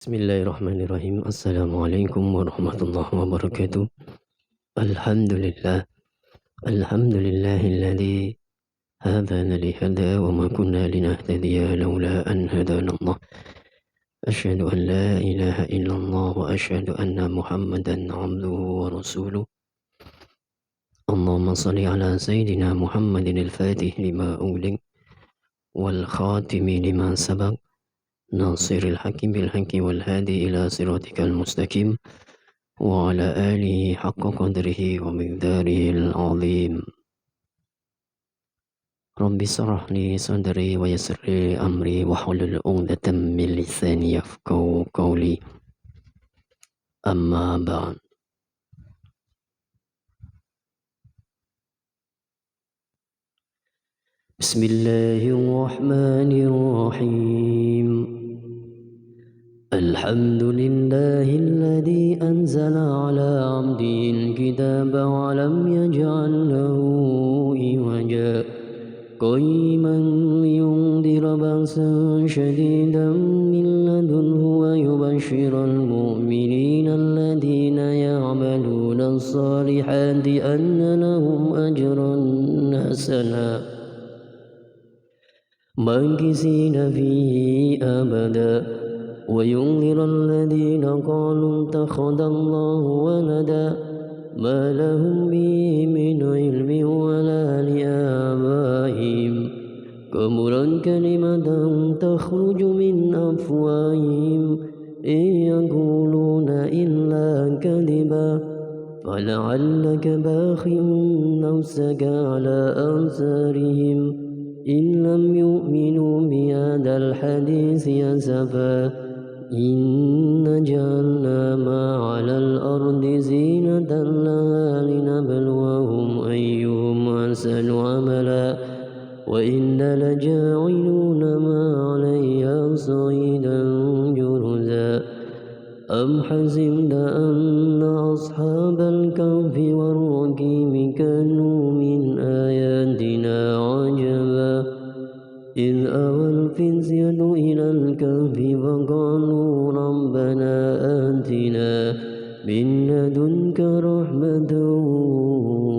Bismillahirrahmanirrahim. Assalamualaikum warahmatullahi wabarakatuh. Alhamdulillah. Alhamdulillahilladzi hadana lihada wa ma kunna linahtadiya laula an hadana Allah. Asyhadu an la ilaha illallah wa asyhadu anna Muhammadan abduhu wa rasuluh. Allahumma salli ala sayyidina Muhammadin al-fatih lima ughliq wal khatimi lima sabaq. ناصر الحق بالحق والهادي إلى صراطك المستقيم وعلى آله حق قدره ومقداره العظيم. رب اشرح لي صدري ويسر لي أمري واحلل عقدة من لساني يفقهوا قولي. أما بعد. بسم الله الرحمن الرحيم. الحمد لله الذي أنزل على عبده الكتاب ولم يجعل له عوجا قيما لينذر بأسا شديدا من لدنه ويبشر المؤمنين الذين يعملون الصالحات أن لهم أجرا حسنا ماكثين فيه أبدا وينذر الذين قالوا اتخذ الله ولدا ما لهم به من علم ولا لآبائهم كبرت كلمة تخرج من أفواههم إن يقولون إلا كذبا فلعلك باخع نفسك على آثارهم إن لم يؤمنوا بهذا الحديث أسفا إن جعلنا ما على الأرض زينة لها لنبلوهم أيهم أحسن عملا وإنا لجاعلون ما عليها صعيدا جرزا أم حسبت أن أصحاب الكهف والرقيم كانوا من آياتنا عجبا إذ أوى الفتية إلى الكهف فقالوا ربنا آتنا من لدنك رحمة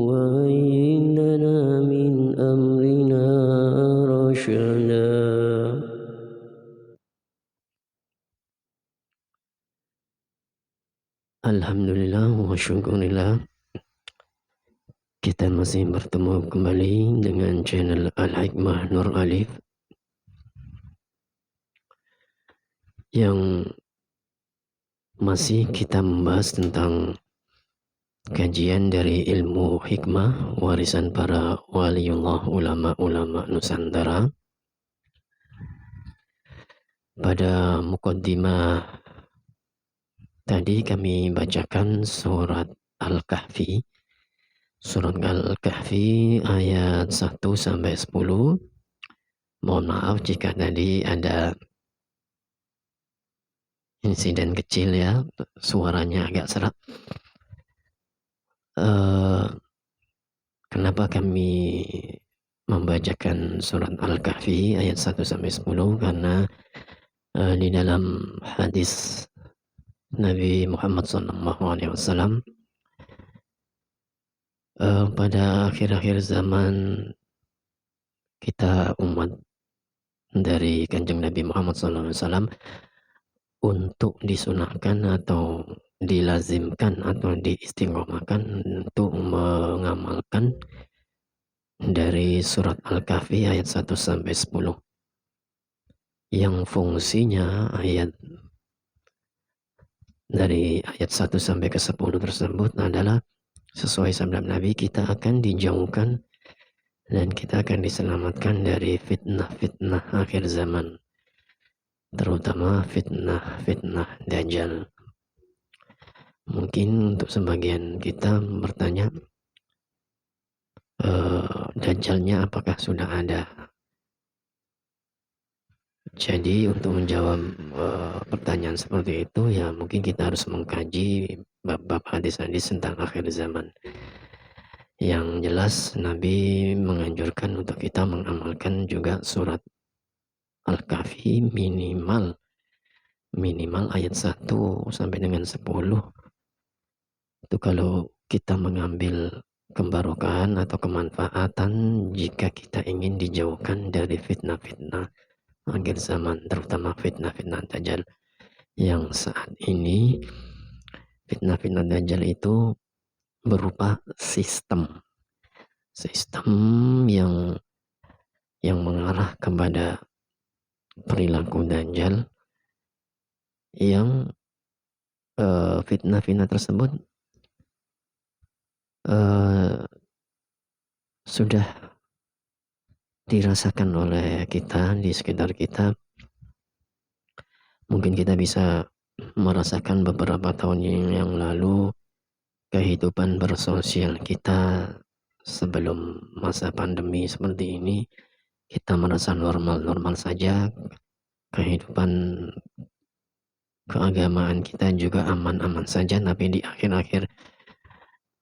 وهيئ لنا من أمرنا رشدا. Alhamdulillah wa syukurillah. Kita masih bertemu kembali dengan channel Al-Hikmah Nur Alif yang masih kita membahas tentang kajian dari ilmu hikmah warisan para waliullah ulama-ulama Nusantara. Pada muqaddimah tadi kami bacakan surat Al-Kahfi. Surat Al-Kahfi ayat 1 sampai 10. Mohon maaf jika tadi ada insiden kecil ya, suaranya agak serak. Kenapa kami membacakan surat Al-Kahfi ayat 1 sampai 10? Karena di dalam hadis Nabi Muhammad SAW pada akhir-akhir zaman kita umat dari Kanjeng Nabi Muhammad SAW untuk disunahkan atau dilazimkan atau diistiqomahkan untuk mengamalkan dari surat Al-Kahfi ayat 1 sampai 10 yang fungsinya ayat dari ayat 1 sampai ke 10 tersebut adalah sesuai sabda Nabi, kita akan dijauhkan dan kita akan diselamatkan dari fitnah-fitnah akhir zaman, terutama fitnah Dajjal. Mungkin untuk sebagian kita bertanya, Dajjalnya apakah sudah ada? Jadi untuk menjawab pertanyaan seperti itu ya mungkin kita harus mengkaji bab-bab hadis-hadis tentang akhir zaman. Yang jelas Nabi menganjurkan untuk kita mengamalkan juga surat Al-Kahfi minimal minimal ayat 1 sampai dengan 10. Itu kalau kita mengambil kebarokahan atau kemanfaatan jika kita ingin dijauhkan dari fitnah-fitnah akhir zaman, terutama fitnah-fitnah Dajjal yang saat ini. Fitnah-fitnah Dajjal itu berupa sistem yang mengarah kepada perilaku Dajjal yang fitnah-fitnah tersebut sudah dirasakan oleh kita di sekitar kita. Mungkin kita bisa merasakan beberapa tahun yang lalu kehidupan bersosial kita sebelum masa pandemi seperti ini, kita merasa normal-normal saja, kehidupan keagamaan kita juga aman-aman saja, tapi di akhir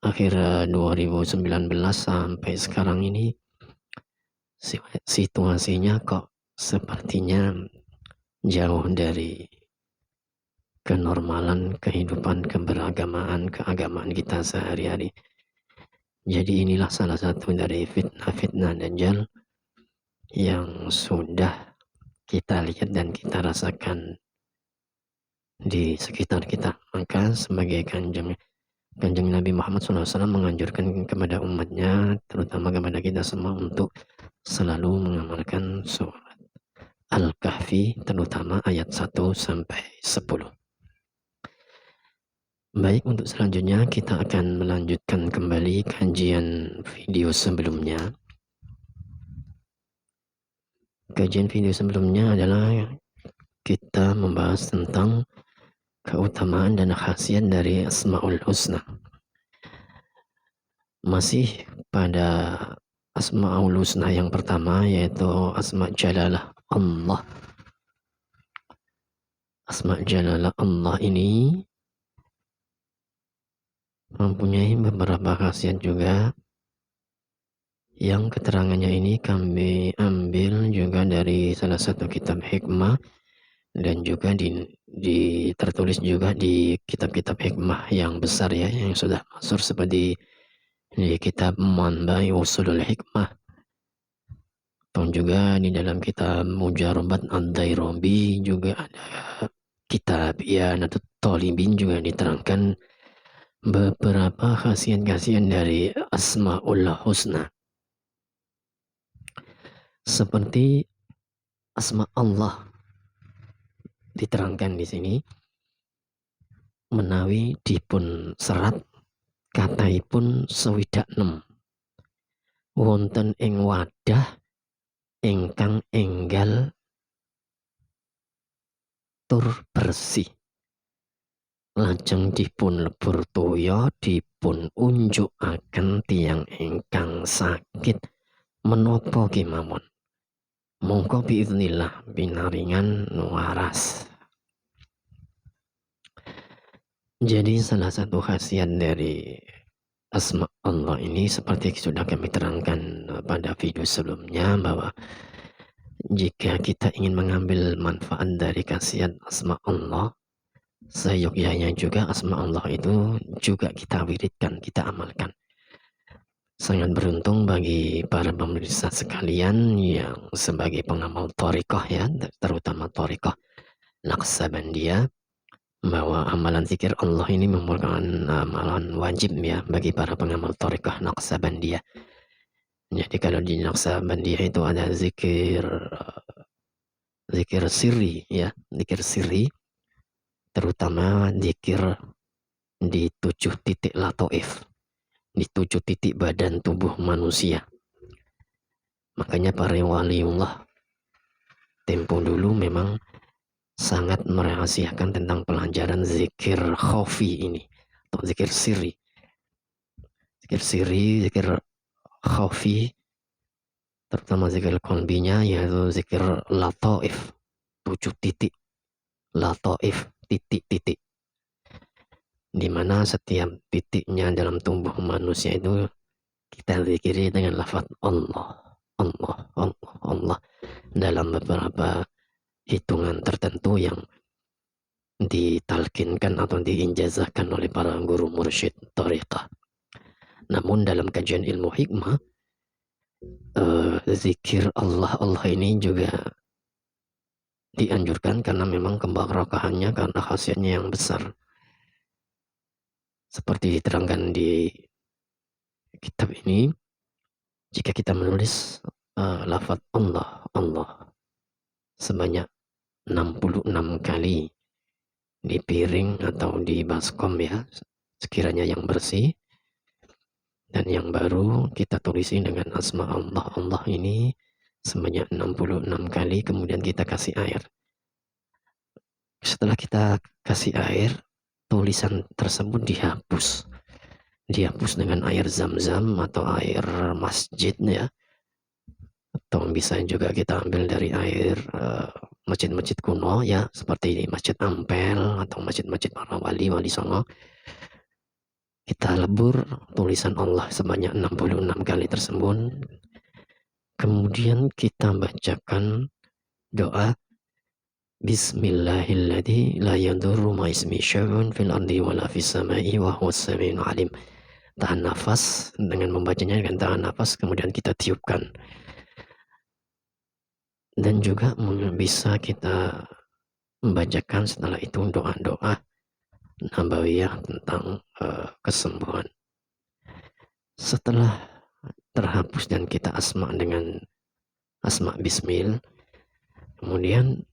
2019 sampai sekarang ini situasinya kok sepertinya jauh dari kenormalan kehidupan keagamaan kita sehari-hari. Jadi inilah salah satu dari fitnah-fitnah Dajjal yang sudah kita lihat dan kita rasakan di sekitar kita. Maka sebagai kanjeng Nabi Muhammad SAW menganjurkan kepada umatnya, terutama kepada kita semua, untuk selalu mengamalkan surat Al-Kahfi, terutama ayat 1 sampai 10. Baik, untuk selanjutnya kita akan melanjutkan kembali kajian video sebelumnya. Kajian video sebelumnya adalah kita membahas tentang keutamaan dan khasiat dari Asmaul Husna. Masih pada Asmaul Husna yang pertama, yaitu Asma Jalalah Allah. Asma Jalalah Allah ini mempunyai beberapa khasiat juga, yang keterangannya ini kami ambil juga dari salah satu kitab hikmah, dan juga tertulis juga di kitab-kitab hikmah yang besar ya, yang sudah masyhur, seperti di kitab Manbai Usulul Hikmah, atau juga di dalam kitab Mujarabat Ad-Dairabi juga ada kitab I'anatut Talibin, juga diterangkan beberapa khasiat-khasiat dari Asmaul Husna. Seperti asma Allah diterangkan di sini, menawi dipun serat kataipun swidak 6, wonten ing wadah ingkang enggal tur bersih, lajeng dipun lebur toya, dipun unjukaken tiyang ingkang sakit menapa kemawon, mongko biiznillah binaringan waras. Jadi salah satu khasiat dari asma Allah ini, seperti sudah kami terangkan pada video sebelumnya, bahwa jika kita ingin mengambil manfaat dari khasiat asma Allah, seyogyanya juga asma Allah itu juga kita wiridkan, kita amalkan. Sangat beruntung bagi para pemirsa sekalian yang sebagai pengamal thariqah ya, terutama thariqah Naqsabandiyah, bahwa amalan zikir Allah ini merupakan amalan wajib ya bagi para pengamal thariqah Naqsabandiyah. Jadi kalau di Naqsabandiyah itu ada zikir sirri ya, zikir sirri, terutama zikir di 7 titik latoif, di 7 titik badan tubuh manusia. Makanya para waliullah tempo dulu memang sangat merahasiakan tentang pelajaran zikir khafi ini, atau zikir sirri. Zikir sirri, zikir khafi, terutama zikir qalbinya, yaitu zikir lataif, 7 titik lataif, titik-titik, di mana setiap titiknya dalam tubuh manusia itu kita zikiri dengan lafaz Allah, Allah, Allah, Allah, dalam beberapa hitungan tertentu yang ditalkinkan atau diinjazahkan oleh para guru mursyid thariqah. Namun dalam kajian ilmu hikmah, zikir Allah ini juga dianjurkan karena memang kebarakahannya, karena khasiatnya yang besar. Seperti diterangkan di kitab ini, jika kita menulis lafaz Allah sebanyak 66 kali di piring atau di baskom ya, sekiranya yang bersih dan yang baru, kita tulisi dengan asma Allah ini sebanyak 66 kali, kemudian kita kasih air. Setelah kita kasih air, tulisan tersebut dihapus dengan air zam-zam atau air masjid ya, atau bisa juga kita ambil dari air masjid-masjid kuno ya, seperti di Masjid Ampel atau masjid-masjid para wali songo. Kita lebur tulisan Allah sebanyak 66 kali tersebut. Kemudian kita bacakan doa Bismillahilladzi la yadurru ma ismi syai'un fil ardi wala fis sama'i wa huwas samiul alim. Tahan nafas, dengan membacanya dengan tahan nafas, kemudian kita tiupkan. Dan juga bisa kita membacakan setelah itu doa-doa nabawiyah tentang kesembuhan. Setelah terhapus dan kita asma dengan asma bismil, kemudian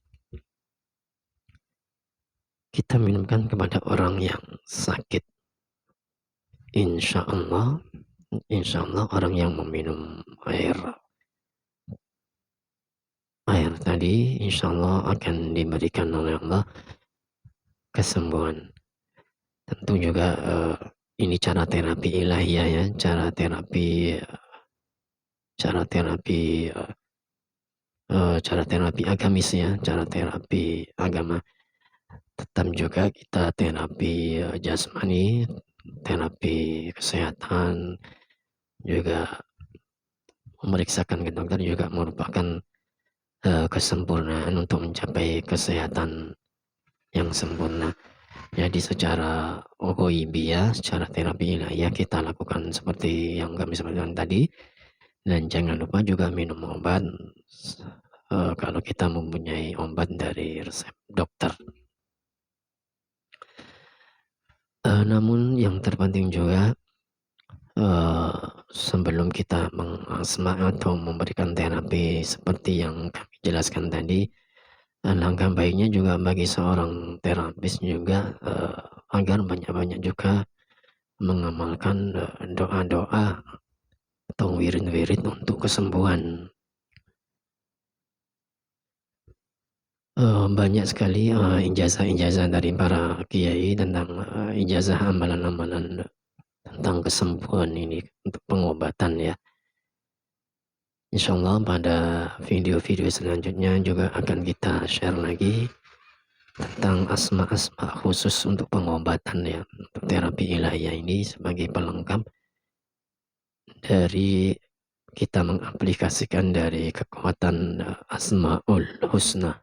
kita minumkan kepada orang yang sakit. Insya Allah orang yang meminum air tadi, insya Allah akan diberikan oleh Allah kesembuhan. Tentu juga ini cara terapi ilahiyah ya, cara terapi agamis ya, cara terapi agama. Tetap juga kita terapi jasmani, terapi kesehatan, juga memeriksakan ke dokter juga merupakan kesempurnaan untuk mencapai kesehatan yang sempurna. Jadi secara ghaibiyah, secara terapi ilahiyah kita lakukan seperti yang kami sampaikan tadi. Dan jangan lupa juga minum obat kalau kita mempunyai obat dari resep dokter. Namun yang terpenting juga sebelum kita mengasma atau memberikan terapi seperti yang kami jelaskan tadi, langkah baiknya juga bagi seorang terapis juga agar banyak-banyak juga mengamalkan doa-doa atau wirid-wirid untuk kesembuhan. Banyak sekali ijazah-ijazah dari para kiai tentang ijazah amalan-amalan tentang kesembuhan ini untuk pengobatan ya. Insya Allah pada video-video selanjutnya juga akan kita share lagi tentang asma-asma khusus untuk pengobatan ya, untuk terapi ilahiyah ini sebagai pelengkap dari kita mengaplikasikan dari kekuatan Asmaul Husna.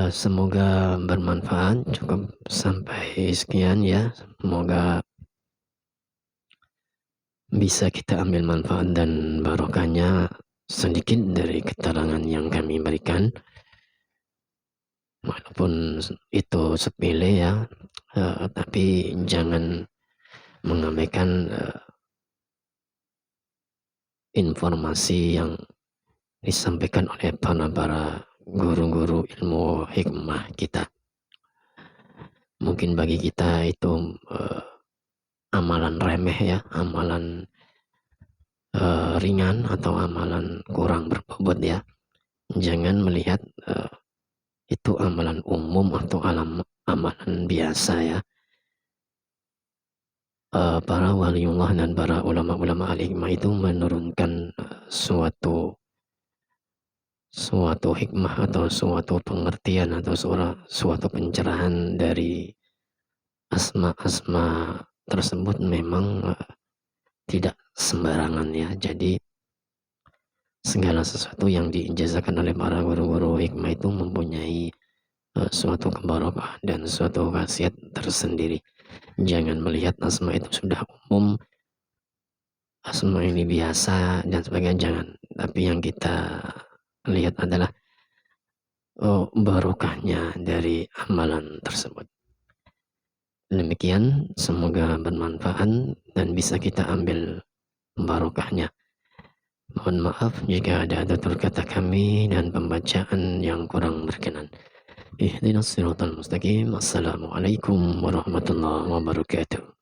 Semoga bermanfaat. Cukup sampai sekian ya. Semoga bisa kita ambil manfaat dan barokahnya sedikit dari keterangan yang kami berikan. Walaupun itu sepele ya, tapi jangan mengabaikan informasi yang disampaikan oleh para guru-guru ilmu hikmah kita. Mungkin bagi kita itu amalan remeh ya, amalan ringan atau amalan kurang berbobot ya. Jangan melihat itu amalan umum atau amalan biasa ya. Para waliullah dan para ulama-ulama al-hikmah itu menurunkan suatu hikmah atau suatu pengertian atau suatu pencerahan dari asma-asma tersebut memang tidak sembarangan ya. Jadi segala sesuatu yang diijazakan oleh para guru-guru hikmah itu mempunyai suatu kebarokah dan suatu khasiat tersendiri. Jangan melihat asma itu sudah umum, asma ini biasa dan sebagainya, jangan. Tapi yang kita lihat adalah barokahnya dari amalan tersebut. Demikian, semoga bermanfaat dan bisa kita ambil barokahnya. Mohon maaf jika ada tutur kata kami dan pembacaan yang kurang berkenan. Ihdinas siratal mustaqim. Assalamualaikum warahmatullahi wabarakatuh.